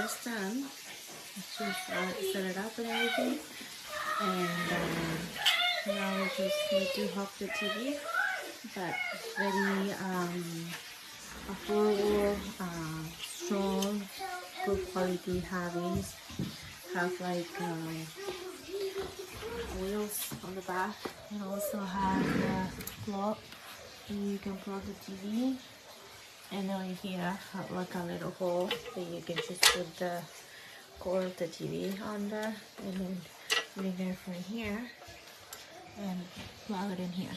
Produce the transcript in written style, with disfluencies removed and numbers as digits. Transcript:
just done. Just set it up and everything. And now we just need to hook the TV. But very affordable, strong, good quality heavies. Have like wheels on the back, and also have the plug. You can plug the TV, and then here have like a little hole that you can just put the cord of the TV under, and then bring it from here and plug it in here.